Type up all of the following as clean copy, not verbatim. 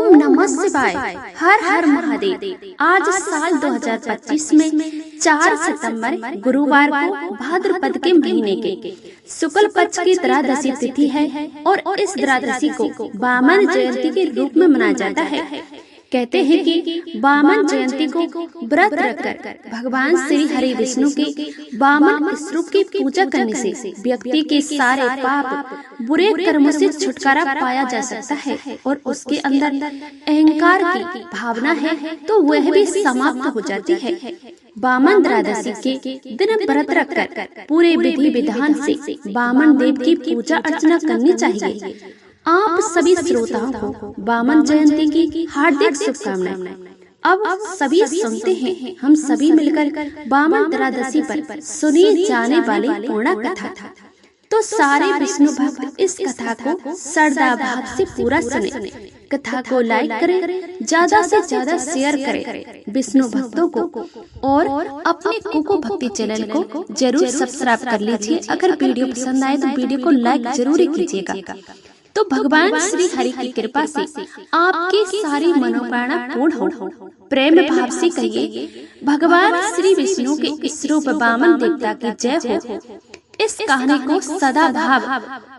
ओम नमः शिवाय। हर हर महादेव। आज साल 2025 में 4 सितंबर गुरुवार को भाद्रपद के महीने के शुक्ल पक्ष की त्रयोदशी तिथि है और इस त्रयोदशी को वामन जयंती के रूप में मनाया जाता है। कहते हैं कि वामन जयंती को व्रत रखकर भगवान श्री हरि विष्णु के वामन स्वरूप की पूजा करने से व्यक्ति के सारे पाप बुरे कर्मों से छुटकारा पाया जा सकता है और उसके अंदर अहंकार की भावना है तो वह भी समाप्त हो जाती है। वामन त्रयोदशी के दिन व्रत रखकर पूरे विधि विधान से वामन देव की पूजा अर्चना करनी चाहिए। आप सभी श्रोताओं को वामन जयंती की हार्दिक शुभकामनाएं। अब सभी सुनते हैं हम सभी मिलकर वामन त्रयोदशी पर सुनी जाने वाली पूर्ण कथा। तो सारे विष्णु भक्त इस कथा को श्रद्धा भाव से पूरा सुने। कथा को लाइक करें, ज्यादा से ज्यादा शेयर करें विष्णु भक्तों को और अपने कुको भक्ति चैनल को जरूर सब्सक्राइब कर लीजिए। अगर वीडियो पसंद आए तो वीडियो को लाइक जरूर कीजिएगा। तो भगवान श्री हरि की कृपा से आपकी सारी मनोकामना पूर्ण हो। प्रेम भाव से कहिए भगवान श्री विष्णु के स्वरूप वामन देवता की जय हो। इस कहानी को सदा भाव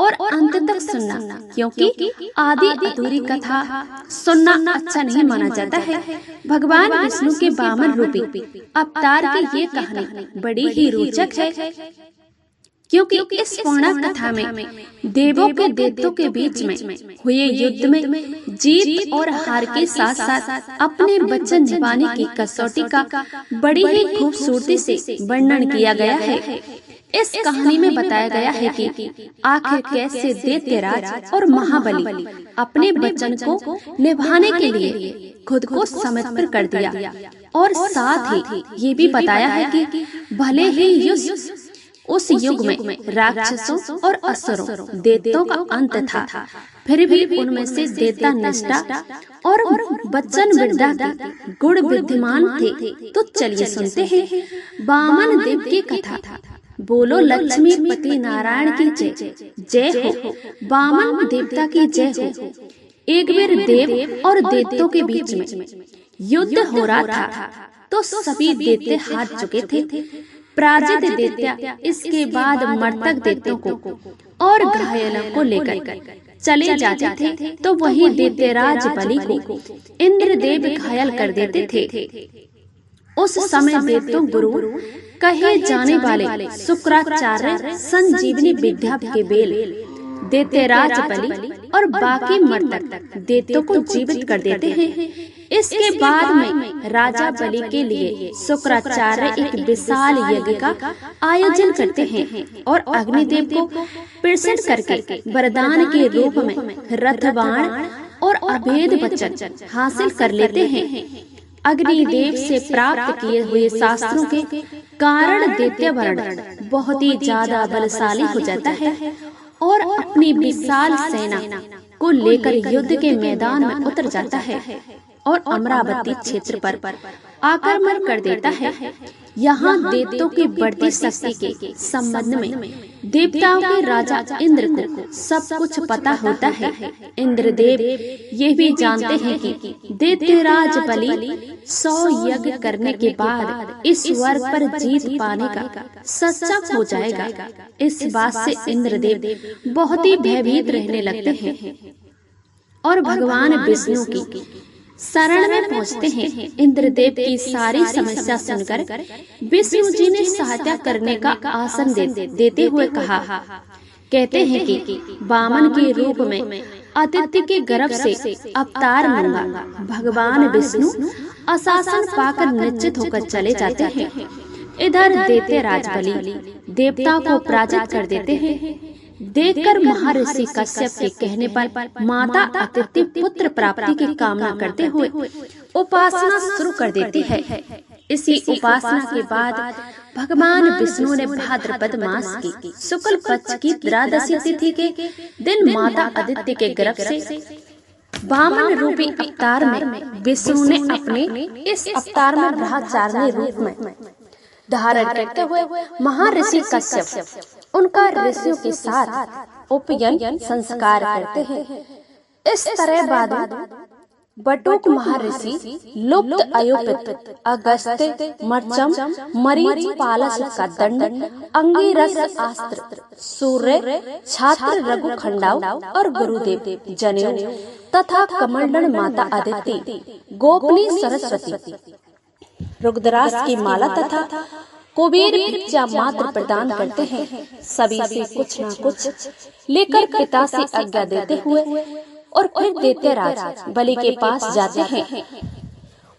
और अंत तक सुनना, क्योंकि आदि अधूरी कथा सुनना अच्छा नहीं माना जाता है। भगवान विष्णु के वामन रूपी अवतार की ये कहानी बड़ी ही रोचक है, क्योंकि इस पूर्ण कथा में देवों के दैत्यों के बीच में हुए युद्ध में जीत और हार के साथ साथ अपने वचन निभाने की कसौटी का बड़ी ही खूबसूरती से वर्णन किया गया है। इस कहानी में बताया गया है कि आखिर कैसे दैत्यराज और महाबली अपने वचन को निभाने के लिए खुद को समर्पित कर दिया, और साथ ही ये भी बताया है कि भले ही उस युग में राक्षसों और असुरों दैत्यों का अंत था, फिर भी उनमें से दैत्य निष्ठा और वचन विद्या के गुण विद्यमान थे। तो चलिए सुनते हैं वामन देव की कथा। बोलो लक्ष्मी पति नारायण की जय। जय हो वामन देवता की जय हो। एक बार देव और दैत्यों के बीच में युद्ध हो रहा था तो सभी दैत्य हार चुके थे। पराजित दैत्य इसके बाद मर्तक दैत्यों को और घायलों को लेकर चले जाते थे तो वही दैत्यराज बलि को इंद्रदेव घायल कर देते थे। उस समय दैत्यों गुरु कहे जाने वाले शुक्राचार्य संजीवनी विद्या के बेल दैत्यराज बलि और बाकी मर्तक दैत्यों को जीवित कर देते हैं। इसके बाद में राजा बलि के लिए शुक्राचार्य एक विशाल यज्ञ का आयोजन करते हैं और अग्निदेव को प्रसन्न करके वरदान के रूप में रथबाण और अभेद वचन हासिल कर लेते हैं। अग्निदेव से प्राप्त किए हुए शास्त्रों के कारण दैत्य वर्ण बहुत ही ज्यादा बलशाली हो जाता है और अपनी विशाल सेना को लेकर युद्ध के मैदान में उतर जाता है और अमरावती क्षेत्र पर आक्रमण कर देता है। यहाँ दैत्यों की बढ़ती शक्ति के संबंध में देवताओं के राजा इंद्र को सब कुछ पता होता है। इंद्रदेव ये भी जानते हैं कि दैत्यराज बलि 100 यज्ञ करने के बाद इस वर्ग पर जीत पाने का सच्चा हो जाएगा। इस बात से इंद्रदेव बहुत ही भयभीत रहने लगते हैं और भगवान विष्णु की शरण में पहुंचते हैं। इंद्रदेव की सारी समस्या सुनकर विष्णु जी ने सहायता करने का आसन देते हुए कहा। कहते हैं कि वामन के रूप में आदित्य के गर्भ से अवतार लूंगा। भगवान विष्णु आशासन पाकर निश्चित होकर चले जाते हैं। इधर दैत्यराज बलि देवताओं को पराजित कर देते हैं। देखकर महर्षि कश्यप के कहने पर माता अदिति पुत्र प्राप्ति की कामना करते हुए उपासना शुरू कर देती है। इसी उपासना के बाद भगवान विष्णु ने भाद्रपद मास की शुक्ल पक्ष की त्रयोदशी तिथि के दिन माता अदिति के गर्भ से वामन रूपी अवतार में विष्णु ने अपने इस अवतार में ब्रह्मचारिणी रूप में धारण करते हुए महर्षि कश्यप उनका ऋषियों के साथ उपयन संस्कार करते हैं। इस तरह बाद बटुक महर्षि, लुप्त अयुपित, अगस्त्य, मर्चम, मरीच, पालस का दंड, अंगिरस अस्त्र, सूर्य, छात्र रघु खंडाव और गुरुदेव जनेऊ तथा कमंडल माता अदिति, गोपनी सरस्वती, रुद्राक्ष की माला तथा कुबेर भिक्षा मात्र प्रदान करते हैं। सभी से कुछ न कुछ लेकर पिता से आज्ञा देते हुए और फिर दैत्यराज बलि के पास जाते हैं।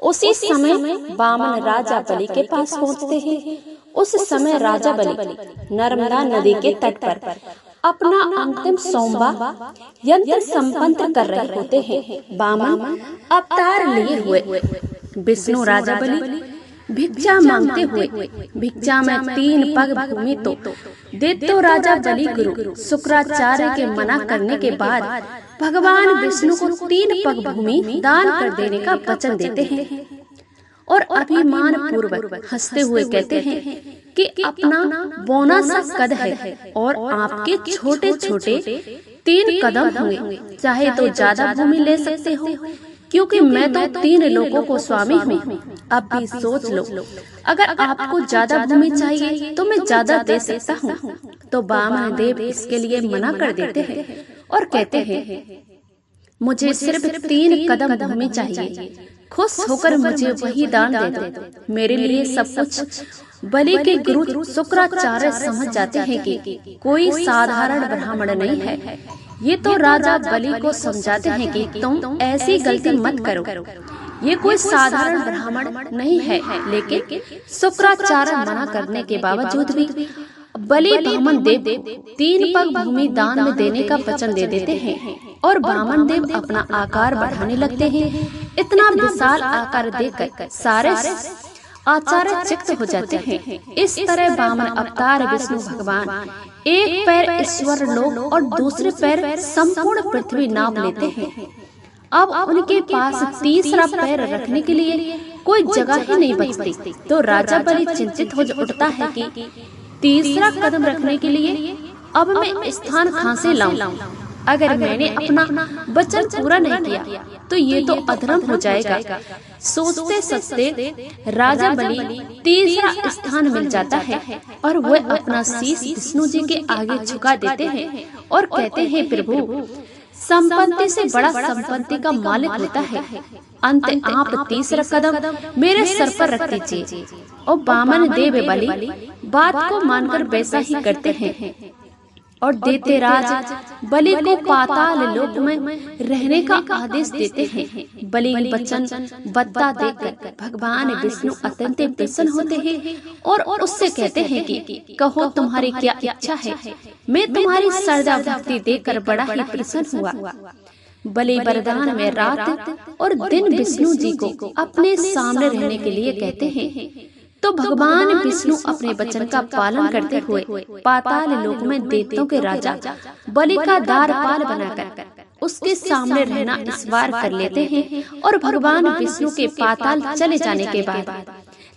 उसी समय वामन राजा बलि के पास पहुंचते हैं। उस समय राजा बलि नर्मदा नदी के तट पर अपना अंतिम सोमवा यंत्र संपन्न कर रहे होते हैं। वामन अवतार लिए हुए विष्णु राजा बलि भिक्षा मांगते हुए भिक्षा में 3 पग भूमि तो देतो राजा बलि गुरु शुक्राचार्य के मना करने के बाद भगवान विष्णु को 3 पग भूमि दान कर देने का वचन देते हैं और अभिमान पूर्वक हंसते हुए कहते हैं कि अपना बौना सा कद है और आपके छोटे छोटे 3 कदम होंगे, चाहे तो ज्यादा भूमि ले सकते हो, क्योंकि मैं तो 3 लोगों को स्वामी हूँ। अब भी सोच लो, अगर आपको ज्यादा भूमि चाहिए तो मैं ज्यादा दे सकता हूँ। तो वामन देव इसके लिए मना कर देते हैं और कहते हैं, मुझे सिर्फ 3 कदम भूमि चाहिए, खुश होकर मुझे वही दान दे दो। मेरे लिए सब कुछ। बलि के गुरु शुक्राचार्य समझ जाते हैं कि कोई साधारण ब्राह्मण नहीं है। ये तो राजा बलि को समझाते हैं कि तुम ऐसी गलती मत करो, ये कोई साधारण ब्राह्मण नहीं है। लेकिन शुक्राचार्य मना करने के बावजूद भी बलि वामन देव 3 पग भूमि दान में देने का वचन दे देते हैं और वामन देव अपना आकार बढ़ाने लगते हैं। इतना विशाल आकार देखकर सारे आचार्य चित्त हो जाते हैं। इस तरह वामन अवतार विष्णु भगवान एक पैर ईश्वर लोक और दूसरे पैर संपूर्ण पृथ्वी नाप लेते हैं। अब उनके पास तीसरा पैर रखने के लिए कोई जगह ही नहीं बचती। तो राजा बलि चिंतित हो उठता है कि तीसरा कदम रखने के लिए अब मैं स्थान कहां से लाऊं? अगर मैंने अपना वचन पूरा नहीं किया तो ये तो अधर्म हो जाएगा। सोचते सोचते राजा बलि तीसरा स्थान मिल जाता है और वह अपना शीश विष्णु जी के आगे झुका देते हैं और कहते हैं, प्रभु, संपत्ति से बड़ा संपत्ति का मालिक होता है। अंत आप तीसरा कदम मेरे सर पर रख दीजिए। और वामन देव बलि बात को मानकर वैसा ही करते हैं और दैत्यराज बलि को पाताल लोक में रहने का आदेश देते हैं। बलि वचन बद्दा देकर भगवान विष्णु अत्यंत प्रसन्न होते हैं और उससे कहते हैं कि कहो तुम्हारी क्या इच्छा है। मैं तुम्हारी श्रद्धा भक्ति देखकर बड़ा ही प्रसन्न हुआ। बलि वरदान में रात और दिन विष्णु जी को अपने सामने रहने के लिए कहते हैं। तो भगवान विष्णु अपने वचन का पालन करते हुए पाताल लोक में देवताओं के राजा बलि का द्वारपाल बनाकर उसके सामने रहना ईश्वर कर लेते हैं। और भगवान विष्णु के पाताल चले जाने के बाद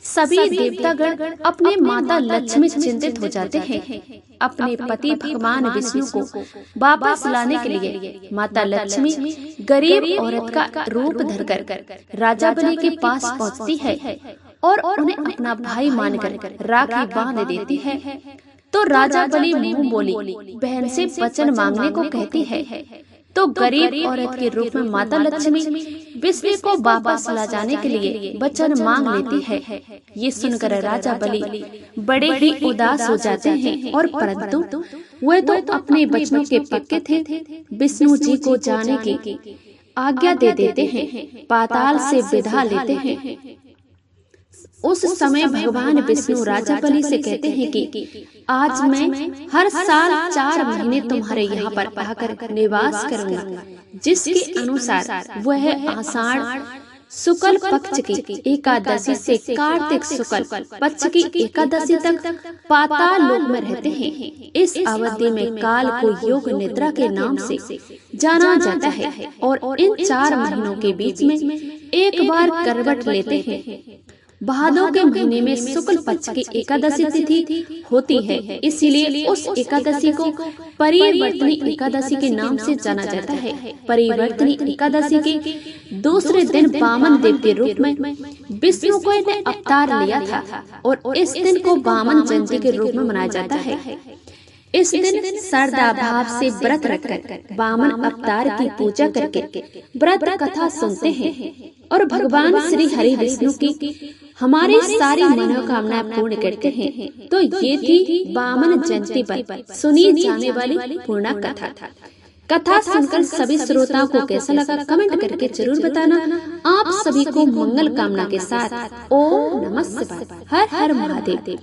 सभी देवतागण अपने माता लक्ष्मी चिंतित हो जाते हैं। अपने पति भगवान विष्णु को वापस लाने के लिए माता लक्ष्मी गरीब औरत का रूप धरकर राजा बलि के पास पहुंचती है और उन्हें अपना भाई मानकर राखी बांध देती है। तो राजा बलि मुंह बोली बहन से वचन मांगने को कहती है। तो गरीब औरत के रूप में माता लक्ष्मी विष्णु को वापस ला जाने के लिए वचन मांग लेती है। ये सुनकर राजा बलि बड़े ही उदास हो जाते हैं और परंतु वे तो अपने वचनों के पक्के थे। विष्णु जी को जाने की आज्ञा दे देते हैं, पाताल से विदा लेते हैं। उस समय भगवान विष्णु राजा बलि से कहते हैं कि आज मैं हर साल 4 महीने तुम्हारे यहाँ पर आकर निवास करूंगा, जिसके अनुसार वह आषाढ़ शुक्ल पक्ष की एकादशी से कार्तिक शुक्ल पक्ष की एकादशी तक पाताल लोक में रहते हैं। इस अवधि में काल को योग निद्रा के नाम से जाना जाता है और इन 4 महीनों के बीच में एक बार करवट लेते हैं। भादों के महीने में शुक्ल पक्ष की एकादशी तिथि होती है, इसलिए उस एकादशी को परिवर्तनी एकादशी के नाम से जाना जाता है। परिवर्तनी एकादशी के दूसरे दिन वामन देव के रूप में विष्णु को ने अवतार लिया था और इस दिन को वामन जयंती के रूप में मनाया जाता है। इस दिन श्रद्धा भाव से व्रत रखकर वामन अवतार की पूजा करके व्रत कथा सुनते हैं और भगवान श्री हरि विष्णु की हमारी सारी मनोकामनाएं पूर्ण करते हैं। तो ये थी वामन जयंती पर सुनी जाने वाली पूर्ण कथा सुनकर सभी श्रोताओं को कैसा लगा कमेंट करके जरूर बताना। आप सभी को मंगल कामना के साथ ओम नमः शिवाय। हर हर महादेव।